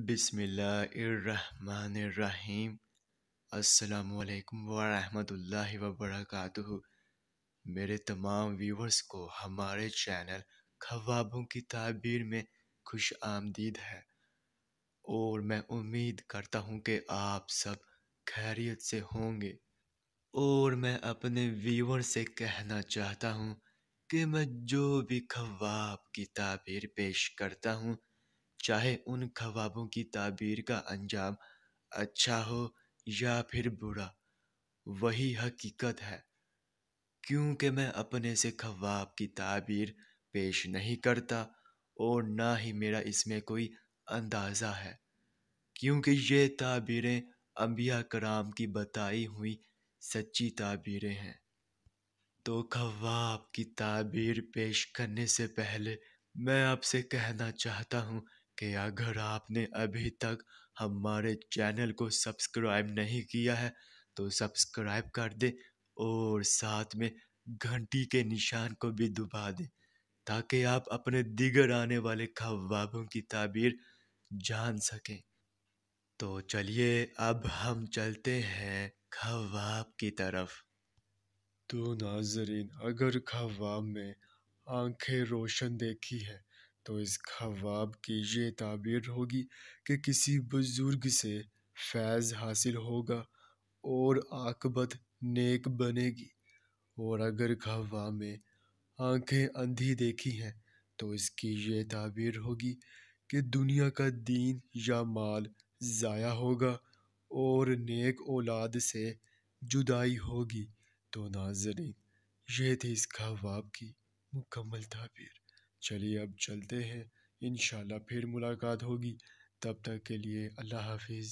بسم اللہ الرحمن الرحیم۔ السلام علیکم ورحمۃ اللہ وبرکاتہ۔ میرے تمام ویورز کو ہمارے چینل خوابوں کی تعبیر میں خوش آمدید ہے، اور میں امید کرتا ہوں کہ آپ سب خیریت سے ہوں گے۔ اور میں اپنے ویور سے کہنا چاہتا ہوں کہ میں جو بھی خواب کی تعبیر پیش کرتا ہوں، چاہے ان خوابوں کی تعبیر کا انجام اچھا ہو یا پھر برا، وہی حقیقت ہے، کیونکہ میں اپنے سے خواب کی تعبیر پیش نہیں کرتا، اور نہ ہی میرا اس میں کوئی اندازہ ہے، کیونکہ یہ تعبیریں انبیاء کرام کی بتائی ہوئی سچی تعبیریں ہیں۔ تو خواب کی تعبیر پیش کرنے سے پہلے میں آپ سے کہنا چاہتا ہوں کہ اگر آپ نے ابھی تک ہمارے چینل کو سبسکرائب نہیں کیا ہے تو سبسکرائب کر دیں، اور ساتھ میں گھنٹی کے نشان کو بھی دبا دیں، تاکہ آپ اپنے دیگر آنے والے خوابوں کی تعبیر جان سکیں۔ تو چلیے اب ہم چلتے ہیں خواب کی طرف۔ تو ناظرین، اگر خواب میں آنکھیں روشن دیکھی ہے تو اس خواب کی یہ تعبیر ہوگی کہ کسی بزرگ سے فیض حاصل ہوگا اور عاقبت نیک بنے گی۔ اور اگر خواب میں آنکھیں اندھی دیکھی ہیں تو اس کی یہ تعبیر ہوگی کہ دنیا کا دین یا مال ضائع ہوگا اور نیک اولاد سے جدائی ہوگی۔ تو ناظرین، یہ تھی اس خواب کی مکمل تعبیر۔ چلیے اب چلتے ہیں، انشاءاللہ پھر ملاقات ہوگی، تب تک کے لیے اللہ حافظ۔